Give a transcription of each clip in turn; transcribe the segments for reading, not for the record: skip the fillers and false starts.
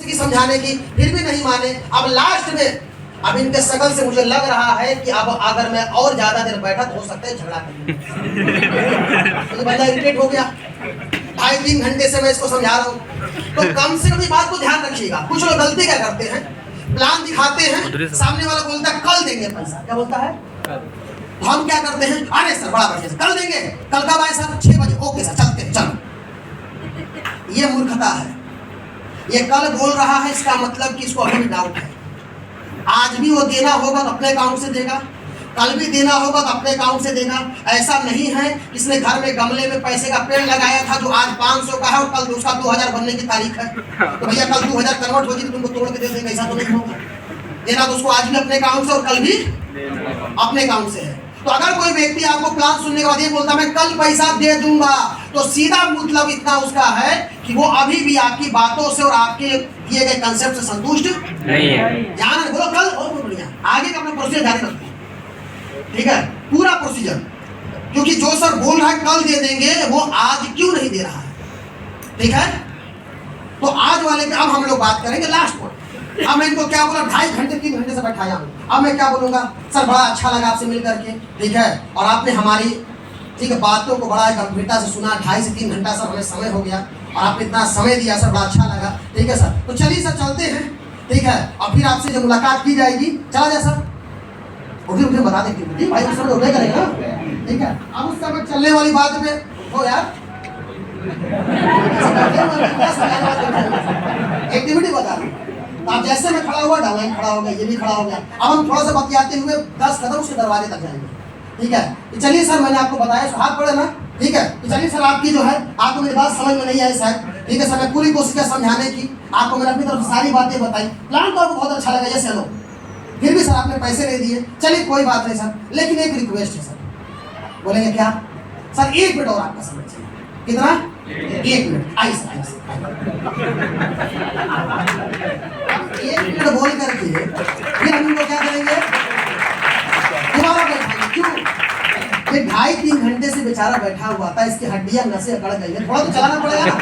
की समझाने की, फिर भी नहीं माने। अब लास्ट में अब इनके शकल से मुझे लग रहा है कि अब अगर मैं और ज्यादा देर बैठा तो हो सकता है झगड़ा तो बंदा इरिटेट हो गया। 2.5-3 घंटे से मैं इसको समझा रहा हूँ, तो कम से कम इस बात को ध्यान रखिएगा। कुछ लोग गलती क्या करते हैं, प्लान दिखाते हैं, सामने वाला बोलता है कल देंगे पैसा, क्या बोलता है, तो हम क्या करते हैं, अरे सर बड़ा बढ़िया कल देंगे, कल कब आए सर, 6 बजे, ओके सर चलते हैं चलो। ये मूर्खता है। ये कल बोल रहा है, इसका मतलब कि इसको अभी भी डाउट है। आज भी वो देना होगा तो अपने अकाउंट से देगा, कल भी देना होगा तो अपने अकाउंट से देगा। ऐसा नहीं है इसने घर में गमले में पैसे का पेड़ लगाया था जो आज 500 का है और कल उसका 2000 बनने की तारीख है, तो भैया कल 2000 कन्वर्ट होगी तो तुमको तोड़ के दे देंगे, ऐसा तो नहीं होगा। देना तो उसको आज भी अपने अकाउंट से और कल भी अपने अकाउंट से है। तो अगर कोई व्यक्ति आपको प्लान सुनने के बाद ये बोलता मैं कल पैसा दे दूंगा, तो सीधा मतलब इतना उसका है कि वो अभी भी आपकी बातों से और आपके दिए गए कंसेप्ट से संतुष्ट नहीं है। ध्यान है, बोलो कल और बढ़िया आगे का अपना प्रोसीजर जारी रखो, ठीक है, पूरा प्रोसीजर। क्योंकि जो सर बोल रहा है कल दे देंगे, वो आज क्यों नहीं दे रहा है, ठीक है। तो आज वाले पे अब हम लोग बात करेंगे लास्ट पॉइंट। अब मैं इनको क्या बोला, 2.5 घंटे 3 घंटे से बैठाया हूँ। अब मैं क्या बोलूँगा, सर बड़ा अच्छा लगा आपसे मिल करके, ठीक है, और आपने हमारी ठीक है बातों को बड़ा गंभीरता से सुना। 2.5 से 3 घंटा सर हमें समय हो गया और आपने इतना समय दिया सर, बड़ा अच्छा लगा, ठीक है सर। तो चलिए सर चलते हैं, ठीक है, और फिर आपसे जब मुलाकात की जाएगी, चला जाए सर, उठे बता देंगे भाई, उस समय उठे करेगा ना, ठीक है। अब उस समय चलने वाली बात पे हो यार, एक्टिविटी बता रहा हूँ। आप जैसे मैं खड़ा हुआ, डाउन खड़ा हो गया, ये भी खड़ा हो गया। अब हम थोड़ा सा बतियाते हुए 10 कदम उसके दरवाजे तक जाएंगे, ठीक है। तो चलिए सर, मैंने आपको बताया सो हाथ पड़े ना, ठीक है। तो चलिए सर, आपकी जो है आपको मेरी बात समझ में नहीं आई शायद, ठीक है सर। मैं पूरी कोशिश किया समझाने की, आपको मैंने अपनी तरफ से सारी बातें बताई। प्लान तो आपको बहुत अच्छा लगा, जैसे लो, फिर भी सर आपने पैसे नहीं दिए, चलिए कोई बात नहीं सर, लेकिन एक रिक्वेस्ट है सर। बोलेंगे क्या सर? 1 मिनट और आपका समय चाहिए। कितना? 1 मिनट। आइए सर, आइए सर। 1 मिनट बोल करके फिर हम इनको क्या करेंगे, दोबारा बैठाएंगे। क्यों? ये 2.5-3 घंटे से बेचारा बैठा हुआ था, इसकी हड्डियां नसें अकड़ गई है, थोड़ा तो चलाना पड़ेगा ना।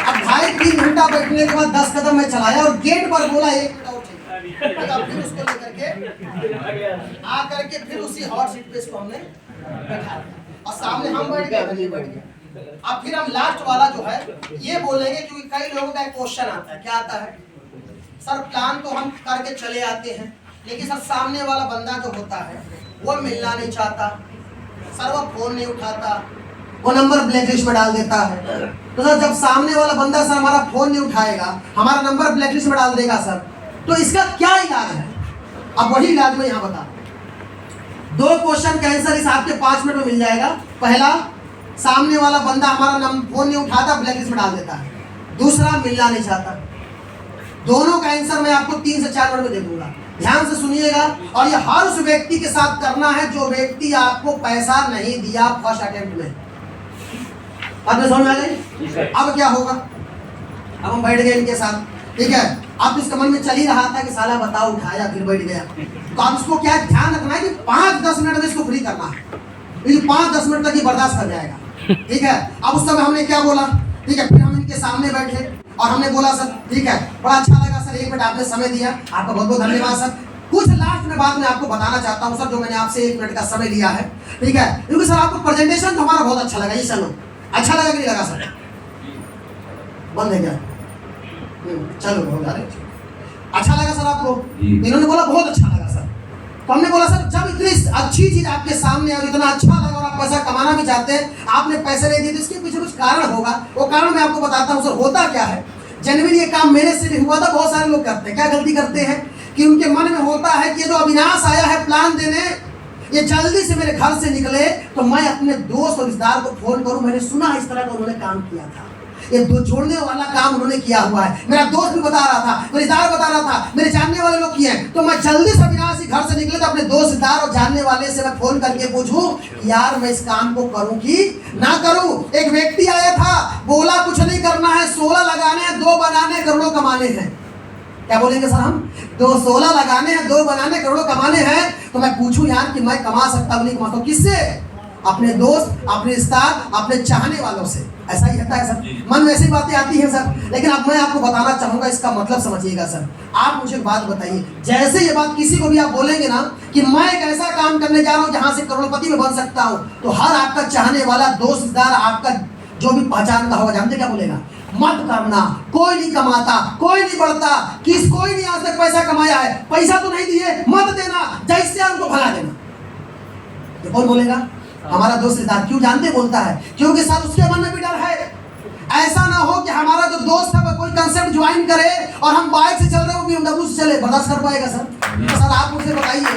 अब 2.5-3 घंटा बैठने के बाद 10 कदम में चलाया और गेट पर बोला 1 मिनट और चाहिए। फिर उसको लेकर के आ करके फिर उसी हॉट सीट पे इसको हमने बैठा और सामने हम बैठ गए। अब फिर हम लास्ट वाला जो है ये बोलेंगे, क्योंकि कई लोगों का एक क्वेश्चन आता है, क्या आता है सर, प्लान तो हम करके चले आते हैं, लेकिन सर सामने वाला बंदा जो होता है वो मिलना नहीं चाहता सर, वो फोन नहीं उठाता, वो नंबर ब्लैकलिस्ट में डाल देता है। तो सर जब सामने वाला बंदा सर हमारा फोन नहीं उठाएगा, हमारा नंबर ब्लैकलिस्ट में डाल देगा सर, तो इसका क्या इलाज है? अब वही इलाज मैं यहाँ बता, 2 क्वेश्चन का आंसर इस आपके 5 मिनट में मिल जाएगा। पहला, सामने वाला बंदा हमारा फोन नहीं उठाता, ब्लैकलिस्ट में डाल देता है। दूसरा, मिलना नहीं चाहता। दोनों का आंसर मैं आपको 3 से 4 मिनट में दे दूंगा। ध्यान से सुनिएगा, और ये हर उस व्यक्ति के साथ करना है जो व्यक्ति आपको पैसा नहीं दिया फर्स्ट अटेम्प्ट में। अब समझ में आ गई? अब क्या होगा, अब हम बैठ गए इनके साथ, ठीक है। अब इसका मन में चल ही रहा था कि साला बताओ, उठाया फिर बैठ गया। तो आप इसको क्या ध्यान रखना है कि 5-10 मिनट में इसको फ्री करना है। 5-10 मिनट तक ये बर्दाश्त कर जाएगा, ठीक है। अब उस समय हमने क्या बोला, ठीक है, फिर हम इनके सामने बैठे और हमने बोला सर ठीक है, बड़ा अच्छा लगा सर, 1 मिनट आपने समय दिया, आपका बहुत बहुत धन्यवाद सर। कुछ लास्ट में बात मैं आपको बताना चाहता हूँ सर, जो मैंने आपसे 1 मिनट का समय लिया है, ठीक है, क्योंकि सर आपको प्रेजेंटेशन तो हमारा बहुत अच्छा लगा। ये चलो, अच्छा लगा कि नहीं लगा सर? बंद है क्या? चलो हो जा रहे, अच्छा लगा सर आपको? इन्होंने बोला बहुत अच्छा लगा सर। तो हमने बोला सर, जब इतनी अच्छी चीज आपके सामने और इतना अच्छा लगा और आप पैसा कमाना भी चाहते हैं, आपने पैसे नहीं दिए, तो इसके पीछे कुछ कारण होगा। वो कारण मैं आपको बताता हूँ सर। होता क्या है, जनवरी ये काम मेरे से भी हुआ था, बहुत सारे लोग करते हैं। क्या गलती करते हैं कि उनके मन में होता है कि ये जो अविनाश आया है प्लान देने, ये जल्दी से मेरे घर से निकले तो मैं अपने दोस्त और रिश्तेदार को फोन करूं, मैंने सुना इस तरह का उन्होंने काम किया था, ये दो जोड़ने वाला काम उन्होंने किया हुआ है। मेरा दोस्त भी बता रहा था, मेरे रिश्तेदार बता रहा था, मेरे जानने वाले लोग किए हैं। तो मैं जल्दी से अविनाश घर से निकले तो अपने दोस्त, रिश्तेदार और जानने वाले से मैं फोन करके पूछूं यार मैं इस काम को करूं कि ना करूं। एक व्यक्ति आया था, बोला कुछ नहीं करना है, 16 लगाने हैं, 2 बनाने, करोड़ों कमाने हैं। क्या बोलेंगे सर हम? 16 लगाने हैं, 2 बनाने, करोड़ों कमाने हैं। तो मैं पूछूं यार कि मैं कमा सकता हूं नहीं कमा सकता, किससे? अपने दोस्त, अपने रिश्तेदार, अपने चाहने वालों से। ऐसा ही होता है सर, मन में ऐसी बातें आती हैं सर। लेकिन अब मैं आपको बताना चाहूंगा, इसका मतलब समझिएगा सर। आप मुझे एक बात बताइए, जैसे ये बात किसी को भी आप बोलेंगे ना कि मैं एक ऐसा काम करने जा रहा हूँ जहां से करोड़पति में बन सकता हूँ, तो हर आपका चाहने वाला दोस्त, रिश्तेदार, आपका जो भी पहचान का होगा, जानते क्या बोलेगा? मत करना, कोई नहीं कमाता, कोई नहीं बढ़ता, कोई नहीं आज तक पैसा कमाया है, पैसा तो नहीं दिए, मत देना, जैसे उनको भगा देना। तो कौन बोलेगा? हमारा दोस्त रिश्तेदार। क्यों जानते बोलता है? क्योंकि सर उसके मन में भी डर है, ऐसा ना हो कि हमारा जो दोस्त है वो कोई कंसेप्ट ज्वाइन करे और हम बाइक से चल रहे हो BMW से चले, बर्दाश्त कर पाएगा सर? तो सर आप मुझे बताइए,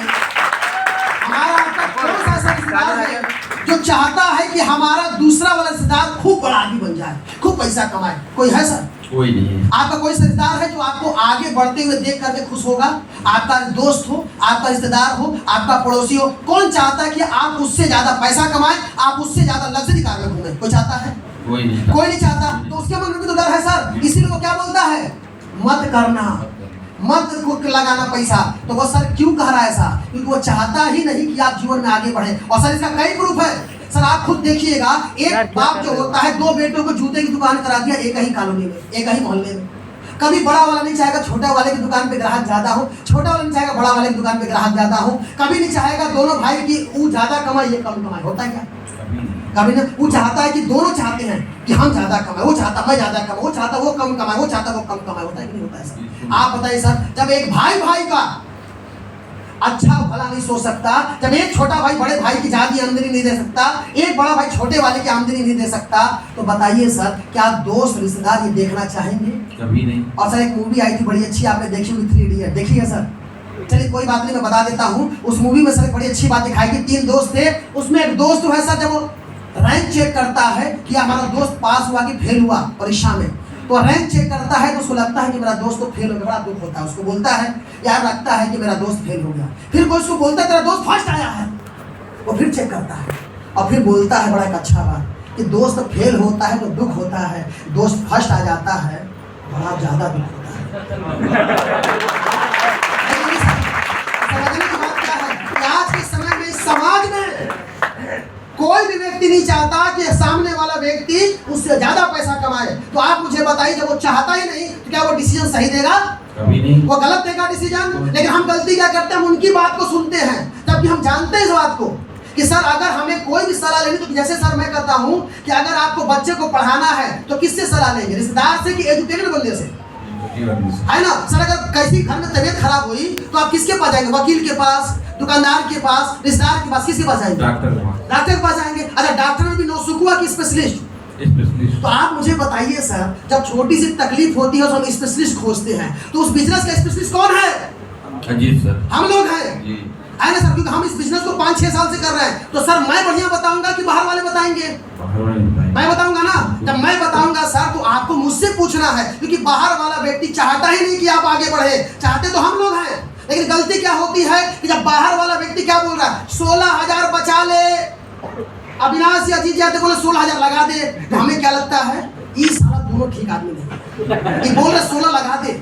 हमारा आपका कौन सा ऐसा रिश्तेदार है जो चाहता है कि हमारा दूसरा वाला रिश्तेदार खूब बड़ा आदमी बन जाए, खूब पैसा कमाए? कोई है सर? कोई नहीं है। आपका कोई रिश्तेदार है जो आपको आगे बढ़ते हुए देख करके खुश होगा? आपका दोस्त हो, आपका रिश्तेदार हो, आपका पड़ोसी हो, कौन चाहता है कि आप उससे ज्यादा पैसा कमाएं, आप उससे ज्यादा लग्जरी कार में घूमें? कोई चाहता है? कोई नहीं चाहता। तो उसके मन में भी तो डर है सर, इसीलिए वो क्या बोलता है? मत करना, मत लगाना पैसा। तो वो सर क्यों कह रहा है ऐसा? क्योंकि वो चाहता ही नहीं कि आप जीवन में आगे बढ़े। और सर इसका कई प्रूफ है सर, आप खुद देखिएगा। एक बाप जो होता है, 2 बेटों को जूते की दुकान करा दिया एक ही कॉलोनी में, एक ही मोहल्ले में। कभी बड़ा वाला नहीं चाहेगा छोटा वाले की दुकान पे ग्राहक ज्यादा हो, छोटा वाला नहीं चाहेगा बड़ा वाले की दुकान पे ग्राहक ज्यादा हो। कभी नहीं चाहेगा दोनों भाई की वो ज्यादा कमाए ये कम कमाए। होता है क्या? कभी ना। वो चाहता है कि दोनों चाहते हैं कि हम ज्यादा कमाए, वो चाहता मैं ज्यादा कमाए, वो चाहता वो कम कमाए, वो चाहता वो कम कमाए। होता है कि नहीं होता है सर? आप बताइए सर, जब एक भाई भाई का अच्छा भला नहीं सोच सकता, जब एक छोटा भाई बड़े भाई की ज्यादा आमदनी नहीं दे सकता, एक बड़ा भाई छोटे वाले की आमदनी नहीं दे सकता, तो बताइए सर क्या दोस्त रिश्तेदार ये देखना चाहेंगे? कभी नहीं। और सर एक मूवी आई थी बड़ी अच्छी, आपने देखी हुई 3 इडियट, देखी है सर? चलिए कोई बात नहीं, मैं बता देता हूँ। उस मूवी में सर बड़ी अच्छी बात दिखाई कि 3 दोस्त थे। उसमें एक दोस्त है सर, जब वो रैंक चेक करता है कि हमारा दोस्त पास हुआ कि फेल हुआ परीक्षा में, तो रैंक चेक करता है तो उसको लगता है कि मेरा दोस्त तो फेल हो गया, बड़ा दुख होता है। उसको बोलता है यार लगता है कि मेरा दोस्त फेल हो गया। फिर कोई उसको बोलता है तेरा दोस्त फर्स्ट आया है, वो फिर चेक करता है और फिर बोलता है बड़ा एक अच्छा बात कि दोस्त फेल होता है तो दुख होता है, दोस्त फर्स्ट आ जाता है बड़ा ज्यादा दुख होता है। समझने की बात क्या है कि आज के समय में समाज में कोई भी व्यक्ति नहीं चाहता कि सामने वाला व्यक्ति उससे ज्यादा पैसा कमाए। तो आप मुझे बताइए, जब वो चाहता ही नहीं तो क्या वो डिसीजन सही देगा? कभी नहीं। वो गलत देगा डिसीजन। लेकिन हम गलती क्या करते हैं? हम उनकी बात को सुनते हैं, जबकि हम जानते हैं इस बात को कि सर अगर हमें कोई भी सलाह लेनी, तो जैसे सर मैं कहता हूँ कि अगर आपको बच्चे को पढ़ाना है तो किससे सलाह लेंगे? रिश्तेदार से कि एजुकेटेड बंदे से? है ना सर? अगर किसी घर में तबीयत खराब हुई तो आप किसके पास जाएंगे? वकील के पास, दुकानदार के पास, रिश्तेदार के पास, किसके पास जाएंगे? डॉक्टर के पास जाएंगे। अच्छा डॉक्टर में भी नौसिखुआ की स्पेशलिस्ट। तो आप मुझे बताइए सर, जब छोटी सी तकलीफ होती है तो हम स्पेशलिस्ट खोजते हैं, तो उस बिजनेस का स्पेशलिस्ट कौन है? जी सर, हम लोग हैं, है ना सर? क्योंकि हम इस बिजनेस को 5-6 साल से कर रहे हैं। तो सर मैं बढ़िया बताऊंगा कि बाहर वाले बताएंगे? मैं बताऊंगा ना। जब मैं बताऊंगा सर तो आपको मुझसे पूछना है, क्योंकि बाहर वाला व्यक्ति चाहता ही नहीं कि आप आगे बढ़े, चाहते तो हम लोग हैं। लेकिन गलती क्या होती है कि जब बाहर वाला व्यक्ति क्या बोल रहा है, 16,000 बचा ले, अविनाश या जीत जाते बोले 16,000 लगा दे, तो हमें क्या लगता है ये सारा दोनों ठीक आदमी नहीं, ये बोल रहे 16 लगा दे।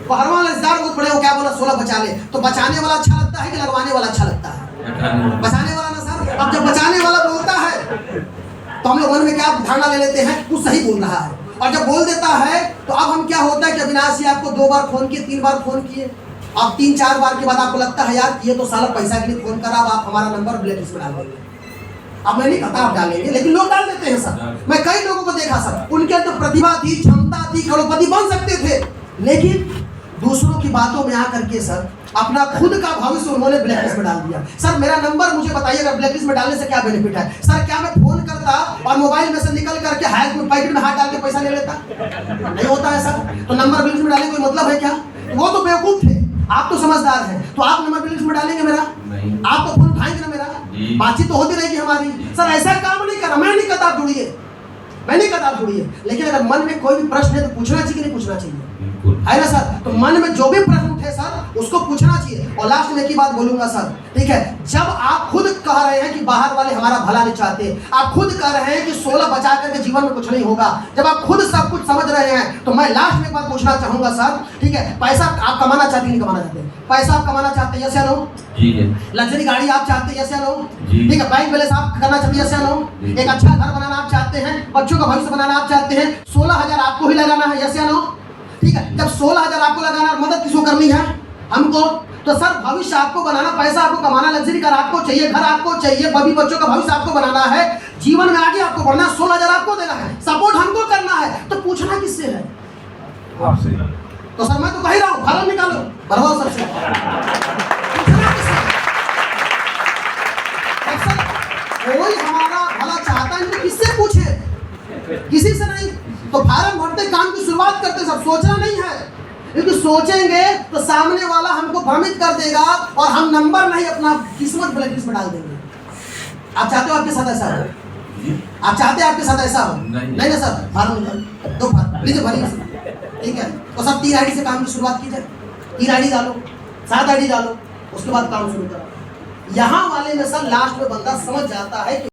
बाहर वाला रिश्तेदार बहुत बड़े हो क्या बोला 16 बचा ले, तो बचाने वाला अच्छा लगता है कि लगवाने वाला अच्छा लगता है? बचाने वाला ना सर। अब जब बचाने वाला बोलता है तो हम लोग मन में क्या धारणा ले लेते हैं वो सही बोल रहा है, और जब बोल देता है तो अब हम क्या होता है कि अविनाश आपको 2 बार फोन किए, 3 बार फोन किए, अब 3-4 बार के बाद आपको लगता है यार ये तो साला पैसा के लिए फोन करा, अब आप हमारा नंबर ब्लैकलिस्ट में डाल देंगे। अब मैं नहीं कहता आप डालेंगे, लेकिन लोग डाल देते हैं सर। मैं कई लोगों को देखा सर, उनके अंदर प्रतिभा थी, क्षमता थी, करोड़पति बन सकते थे, लेकिन दूसरों की बातों में आकर के सर अपना खुद का भविष्य उन्होंने ब्लैकलिस्ट में डाल दिया। सर मेरा नंबर मुझे बताइए, अगर ब्लैकलिस्ट में डालने से क्या बेनिफिट है? सर क्या मैं फोन करता और मोबाइल में से निकल करके हैक में पैकेट में हाथ डाल के पैसा ले लेता? नहीं होता है सर। तो नंबर ब्लैकलिस्ट में डालने कोई मतलब है क्या? वो तो बेवकूफ थे, आप तो समझदार हैं। तो आप नंबर ब्लैकलिस्ट में डालेंगे मेरा? आप तो फोन उठाएंगे ना मेरा? बातचीत तो होती रहेगी हमारी। सर ऐसा काम नहीं करना, मैं नहीं कहता आप जुड़िए, मैं नहीं कहता आप जुड़िए, लेकिन अगर मन में कोई भी प्रश्न है तो पूछना चाहिए कि नहीं पूछना चाहिए? है ना सर। तो मन में जो भी प्रश्न उठे सर उसको पूछना चाहिए। और लास्ट में एक ही बात बोलूंगा सर, ठीक है, जब आप खुद कह रहे हैं कि बाहर वाले हमारा भला नहीं चाहते, आप खुद कह रहे हैं कि 16 बचा करके जीवन में कुछ नहीं होगा, जब आप खुद सब कुछ समझ रहे हैं, तो मैं लास्ट में एक बात पूछना चाहूंगा सर, ठीक है, पैसा आप कमाना चाहते नहीं कमाना चाहते? पैसा आप कमाना चाहते हैं, यस या नो? लग्जरी गाड़ी आप चाहते हैं, यस या नो? ठीक है, बैंक बैलेंस आप करना चाहते हैं, यस या नो? एक अच्छा घर बनाना आप चाहते हैं, बच्चों का भविष्य बनाना आप चाहते हैं, 16,000 आपको ही लगाना है, यस या नो? ठीक है, जब 16,000 आपको लगाना और मदद किसको करनी है? हमको। तो सर भविष्य आपको बनाना, पैसा आपको कमाना, लग्जरी कार आपको चाहिए, घर आपको चाहिए, बभी बच्चों का भविष्य आपको बनाना है, जीवन में आगे आपको बढ़ना, 16,000 आपको देना है, सपोर्ट हमको करना है, तो पूछना किससे है? आपसे। तो सर मैं तो कह ही रहा हूँ, फार्म निकालो, भरवाओ सबसे। पूछना किससे? सर कोई हमारा भला चाहता है तो किससे पूछे? किसी से नहीं। तो फार्म भरते काम की शुरुआत करते सब, सोचना नहीं है, क्योंकि सोचेंगे तो सामने वाला हमको भ्रमित कर देगा और हम नंबर नहीं अपना किस्मत ब्लैकलिस्ट में डाल देंगे। आप चाहते हो आपके साथ ऐसा हो? आप चाहते हैं आपके साथ ऐसा हो? नहीं ना सर। फार्म दो फार्म लीजिए, भरिए, ठीक है। तो सब 3 आईडी से काम की शुरुआत कीजिए, 3 आईडी डालो, 7 आईडी डालो, उसके बाद काम शुरू करो। यहाँ वाले में सर लास्ट में बंदा समझ जाता है कि